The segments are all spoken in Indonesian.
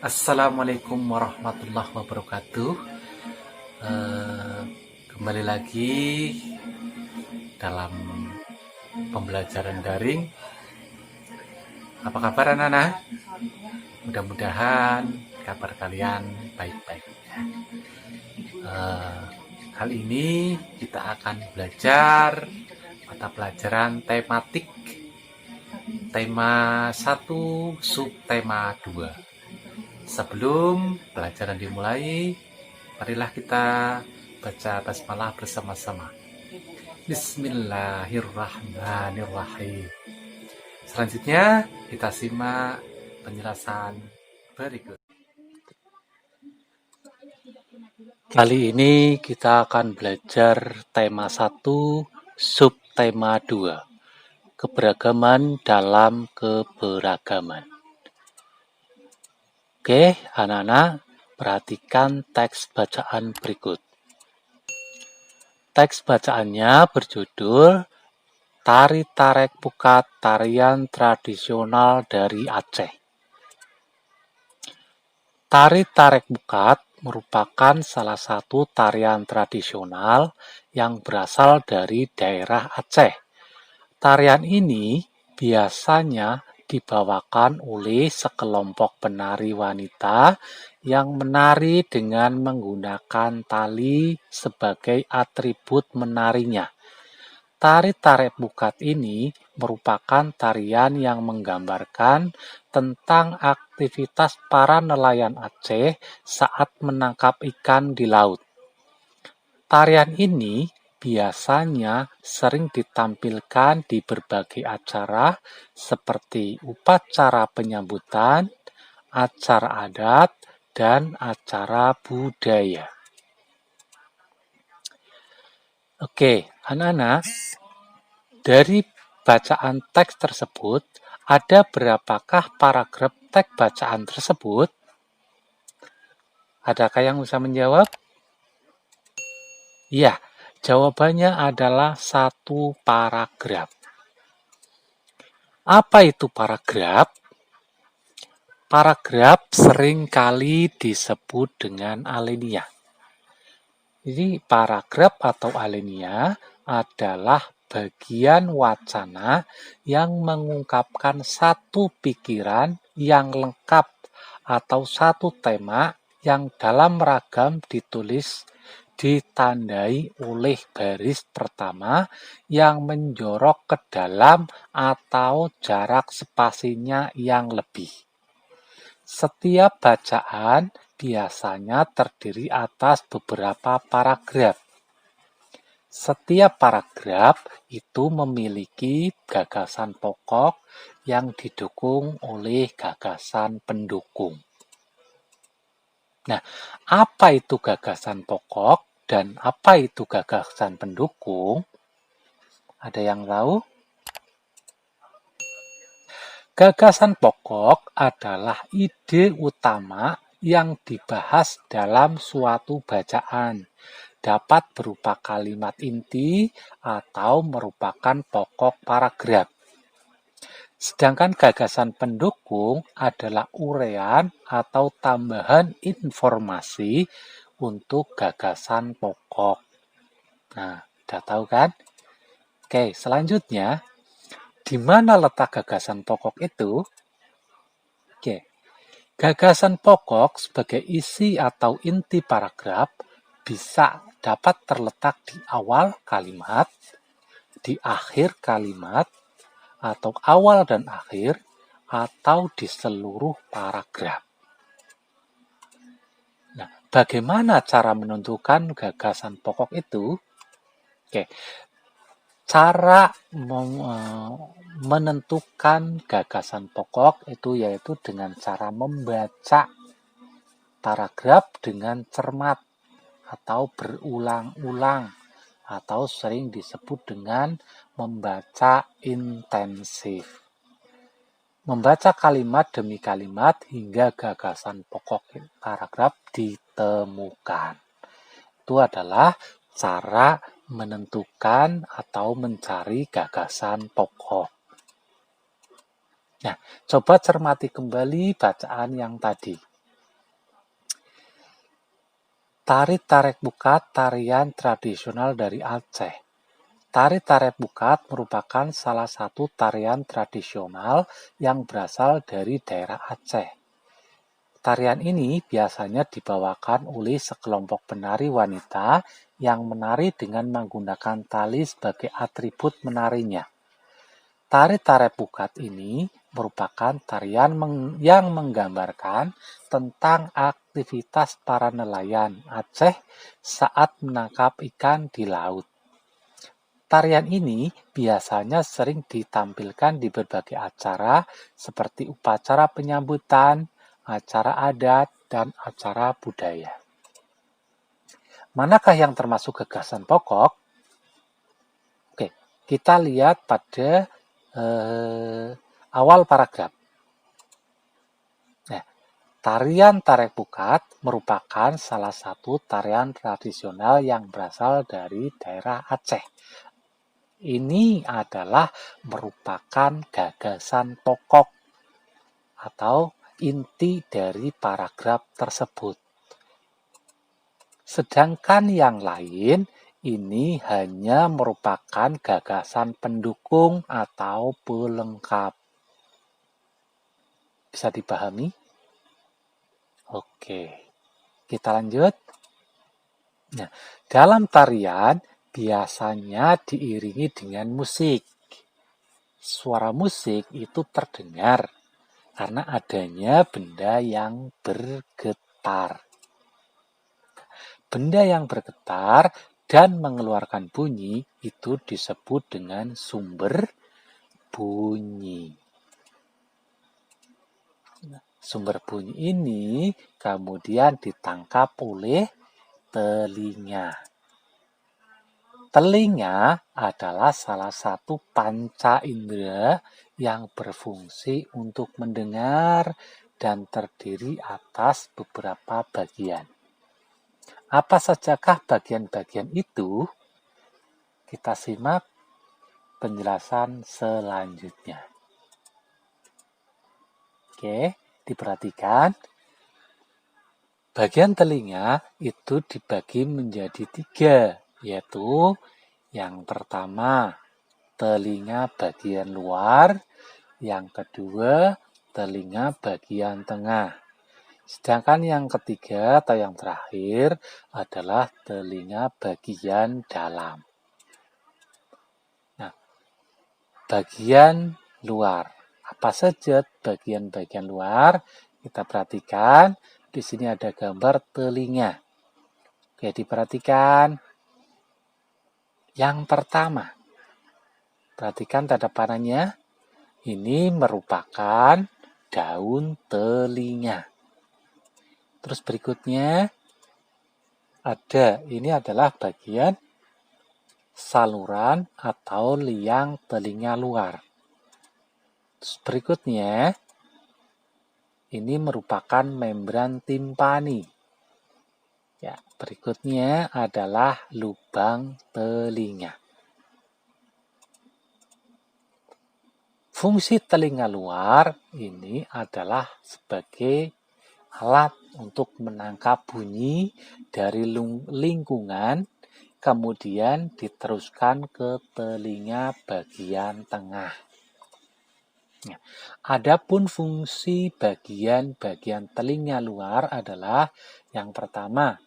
Assalamualaikum warahmatullahi wabarakatuh. Kembali lagi dalam pembelajaran daring. Apa kabar anak-anak? Mudah-mudahan kabar kalian baik-baik. Kali ini kita akan belajar mata pelajaran tematik tema 1 subtema 2. Sebelum pelajaran dimulai, marilah kita baca basmalah bersama-sama. Bismillahirrahmanirrahim. Selanjutnya kita simak penjelasan berikut. Kali ini kita akan belajar tema 1 subtema 2. Keberagaman dalam keberagaman. Oke, anak-anak, perhatikan teks bacaan berikut. Teks bacaannya berjudul Tari Tarek Pukat, tarian tradisional dari Aceh. Tari Tarek Pukat merupakan salah satu tarian tradisional yang berasal dari daerah Aceh. Tarian ini biasanya dibawakan oleh sekelompok penari wanita yang menari dengan menggunakan tali sebagai atribut menarinya. Tari Tarek Pukat ini merupakan tarian yang menggambarkan tentang aktivitas para nelayan Aceh saat menangkap ikan di laut. Tarian ini biasanya sering ditampilkan di berbagai acara seperti upacara penyambutan, acara adat, dan acara budaya. Oke, anak-anak, dari bacaan teks tersebut, ada berapakah paragraf teks bacaan tersebut? Adakah yang bisa menjawab? Ya, jawabannya adalah 1 paragraf. Apa itu paragraf? Paragraf seringkali disebut dengan alinea. Jadi paragraf atau alinea adalah bagian wacana yang mengungkapkan satu pikiran yang lengkap atau satu tema yang dalam ragam ditulis ditandai oleh baris pertama yang menjorok ke dalam atau jarak spasinya yang lebih. Setiap bacaan biasanya terdiri atas beberapa paragraf. Setiap paragraf itu memiliki gagasan pokok yang didukung oleh gagasan pendukung. Nah, apa itu gagasan pokok dan apa itu gagasan pendukung? Ada yang tahu? Gagasan pokok adalah ide utama yang dibahas dalam suatu bacaan. Dapat berupa kalimat inti atau merupakan pokok paragraf. Sedangkan gagasan pendukung adalah uraian atau tambahan informasi untuk gagasan pokok. Nah, udah tahu kan? Oke, selanjutnya, di mana letak gagasan pokok itu? Oke, gagasan pokok sebagai isi atau inti paragraf bisa dapat terletak di awal kalimat, di akhir kalimat, atau awal dan akhir, atau di seluruh paragraf. Nah, bagaimana cara menentukan gagasan pokok itu? Oke, cara menentukan gagasan pokok itu yaitu dengan cara membaca paragraf dengan cermat atau berulang-ulang atau sering disebut dengan membaca intensif. Membaca kalimat demi kalimat hingga gagasan pokok paragraf ditemukan. Itu adalah cara menentukan atau mencari gagasan pokok. Nah, coba cermati kembali bacaan yang tadi. Tari Tarek Bukat tarian tradisional dari Aceh. Tari Tarek Bukat merupakan salah satu tarian tradisional yang berasal dari daerah Aceh. Tarian ini biasanya dibawakan oleh sekelompok penari wanita yang menari dengan menggunakan tali sebagai atribut menarinya. Tari Tarek Bukat ini merupakan tarian yang menggambarkan tentang aktivitas para nelayan Aceh saat menangkap ikan di laut. Tarian ini biasanya sering ditampilkan di berbagai acara seperti upacara penyambutan, acara adat, dan acara budaya. Manakah yang termasuk gagasan pokok? Oke, kita lihat pada awal paragraf. Nah, tarian Tarek Bukat merupakan salah satu tarian tradisional yang berasal dari daerah Aceh. Ini adalah merupakan gagasan pokok atau inti dari paragraf tersebut. Sedangkan yang lain ini hanya merupakan gagasan pendukung atau pelengkap. Bisa dipahami? Oke, kita lanjut. Nah, dalam tarian biasanya diiringi dengan musik. Suara musik itu terdengar karena adanya benda yang bergetar. Benda yang bergetar dan mengeluarkan bunyi itu disebut dengan sumber bunyi. Sumber bunyi ini kemudian ditangkap oleh telinga. Telinga adalah salah satu panca indera yang berfungsi untuk mendengar dan terdiri atas beberapa bagian. Apa sajakah bagian-bagian itu? Kita simak penjelasan selanjutnya. Oke, diperhatikan. Bagian telinga itu dibagi menjadi 3, yaitu yang pertama, telinga bagian luar, yang kedua, telinga bagian tengah. Sedangkan yang ketiga atau yang terakhir adalah telinga bagian dalam. Nah, bagian luar. Apa saja bagian-bagian luar? Kita perhatikan. Di sini ada gambar telinga. Oke, diperhatikan. Yang pertama, perhatikan tanda panahnya. Ini merupakan daun telinga. Terus berikutnya ini adalah bagian saluran atau liang telinga luar. Terus berikutnya ini merupakan membran timpani. Ya, berikutnya adalah lubang telinga. Fungsi telinga luar ini adalah sebagai alat untuk menangkap bunyi dari lingkungan, kemudian diteruskan ke telinga bagian tengah. Nah, adapun fungsi bagian-bagian telinga luar adalah yang pertama,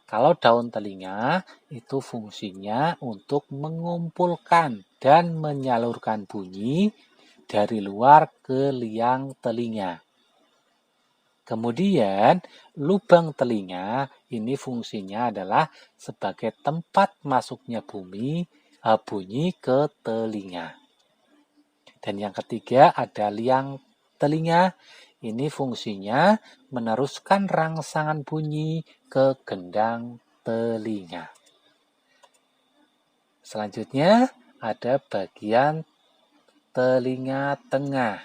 kalau daun telinga itu fungsinya untuk mengumpulkan dan menyalurkan bunyi dari luar ke liang telinga. Kemudian, lubang telinga ini fungsinya adalah sebagai tempat masuknya bunyi ke telinga. Dan yang ketiga ada liang telinga. Ini fungsinya meneruskan rangsangan bunyi ke gendang telinga. Selanjutnya ada bagian telinga tengah.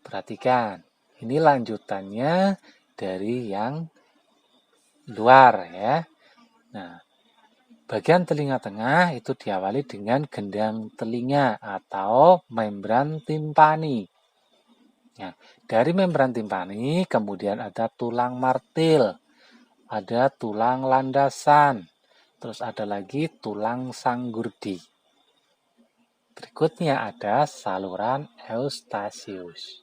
Perhatikan, ini lanjutannya dari yang luar ya. Nah, bagian telinga tengah itu diawali dengan gendang telinga atau membran timpani. Nah, dari membran timpani kemudian ada tulang martil. ada tulang landasan, terus ada lagi tulang sanggurdi. Berikutnya ada saluran Eustachius.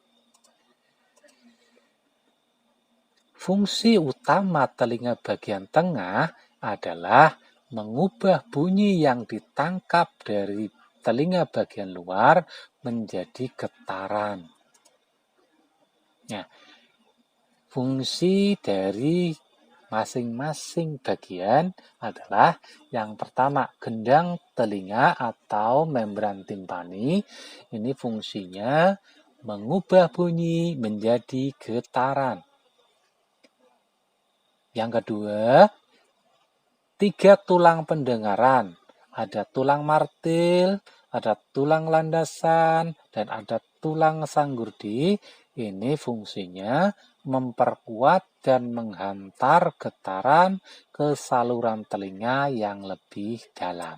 Fungsi utama telinga bagian tengah adalah mengubah bunyi yang ditangkap dari telinga bagian luar menjadi getaran. Nah, fungsi dari masing-masing bagian adalah yang pertama, gendang telinga atau membran timpani. Ini fungsinya mengubah bunyi menjadi getaran. Yang kedua, 3 tulang pendengaran. Ada tulang martil, ada tulang landasan, dan ada tulang sanggurdi. Ini fungsinya memperkuat dan menghantar getaran ke saluran telinga yang lebih dalam.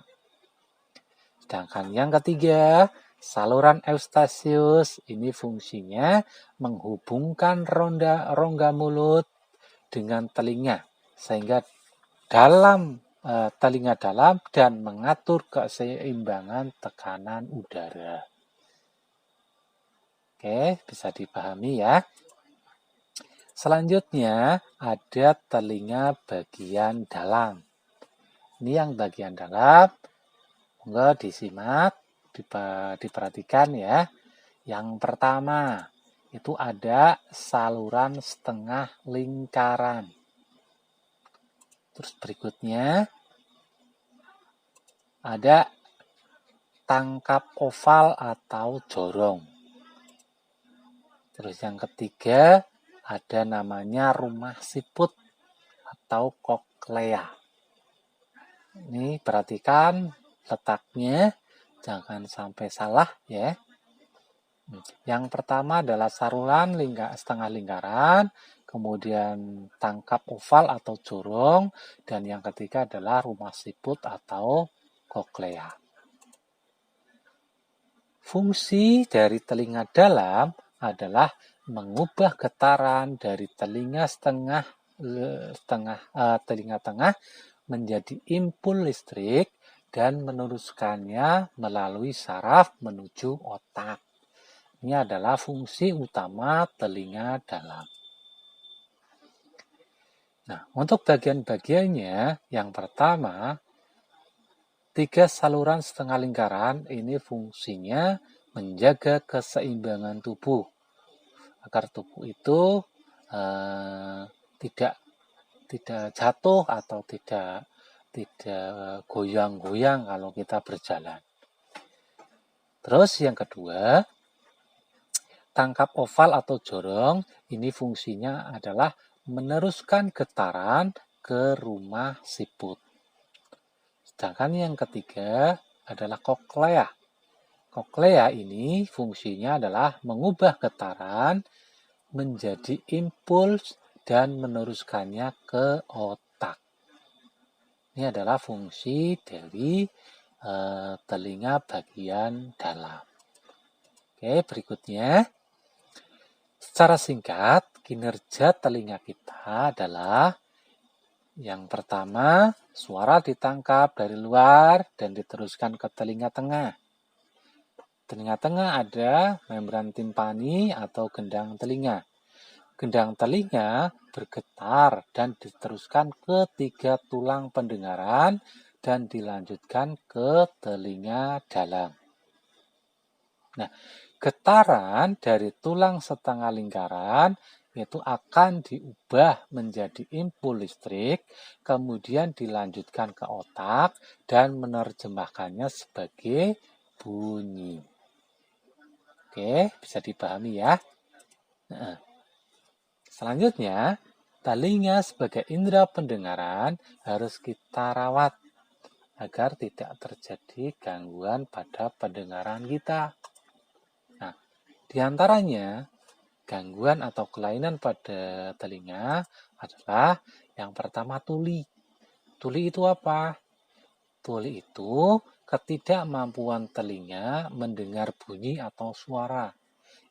Sedangkan yang ketiga, saluran Eustachius, ini fungsinya menghubungkan rongga mulut dengan telinga, sehingga dalam telinga dalam dan mengatur keseimbangan tekanan udara. Oke, bisa dipahami ya. Selanjutnya ada telinga bagian dalam. Ini yang bagian dalam, monggo disimak, diperhatikan ya. Yang pertama, itu ada saluran setengah lingkaran. Terus berikutnya ada tangkap oval atau jorong. Terus yang ketiga ada namanya rumah siput atau koklea. Ini perhatikan letaknya, jangan sampai salah ya. Yang pertama adalah saluran setengah lingkaran, kemudian tangkap oval atau jorong, dan yang ketiga adalah rumah siput atau koklea. Fungsi dari telinga dalam adalah mengubah getaran dari telinga tengah menjadi impul listrik dan meneruskannya melalui saraf menuju otak. Ini adalah fungsi utama telinga dalam. Nah, untuk bagian-bagiannya, yang pertama, 3 saluran setengah lingkaran ini fungsinya menjaga keseimbangan tubuh, agar tubuh itu tidak jatuh atau tidak goyang-goyang kalau kita berjalan. Terus yang kedua, tangkap oval atau jorong ini fungsinya adalah meneruskan getaran ke rumah siput. Sedangkan yang ketiga adalah koklea. Koklea ini fungsinya adalah mengubah getaran menjadi impuls dan meneruskannya ke otak. Ini adalah fungsi dari telinga bagian dalam. Oke, berikutnya. Secara singkat, kinerja telinga kita adalah yang pertama, suara ditangkap dari luar dan diteruskan ke telinga tengah. Telinga tengah ada membran timpani atau gendang telinga. Gendang telinga bergetar dan diteruskan ke 3 tulang pendengaran dan dilanjutkan ke telinga dalam. Nah, getaran dari tulang setengah lingkaran itu akan diubah menjadi impul listrik, kemudian dilanjutkan ke otak dan menerjemahkannya sebagai bunyi. Oke, bisa dipahami ya. Nah, selanjutnya, telinga sebagai indera pendengaran harus kita rawat agar tidak terjadi gangguan pada pendengaran kita. Nah, di antaranya gangguan atau kelainan pada telinga adalah yang pertama tuli. Tuli itu apa? Tuli itu ketidakmampuan telinga mendengar bunyi atau suara.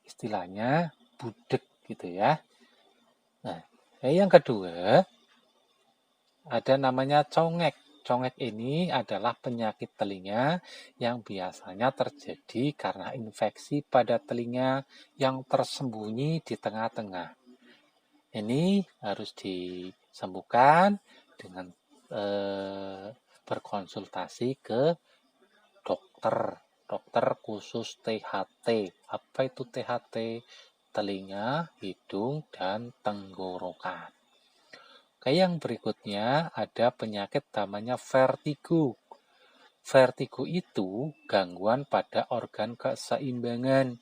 Istilahnya budek gitu ya. Nah, yang kedua, ada namanya congek. Congek ini adalah penyakit telinga yang biasanya terjadi karena infeksi pada telinga yang tersembunyi di tengah-tengah. Ini harus disembuhkan dengan berkonsultasi ke dokter khusus THT. Apa itu THT? Telinga, hidung, dan tenggorokan. Oke, yang berikutnya ada penyakit namanya vertigo. Vertigo itu gangguan pada organ keseimbangan,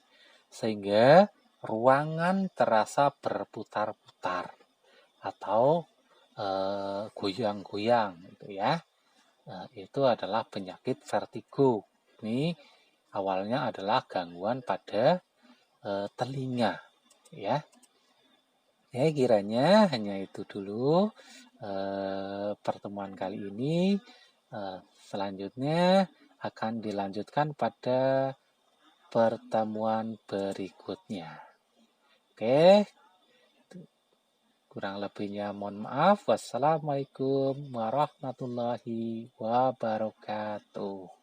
sehingga ruangan terasa berputar-putar atau goyang-goyang, gitu ya. Itu adalah penyakit vertigo. Ini awalnya adalah gangguan pada telinga, ya. Ya, kiranya hanya itu dulu pertemuan kali ini. Selanjutnya akan dilanjutkan pada pertemuan berikutnya. Oke, kurang lebihnya mohon maaf. Wassalamualaikum warahmatullahi wabarakatuh.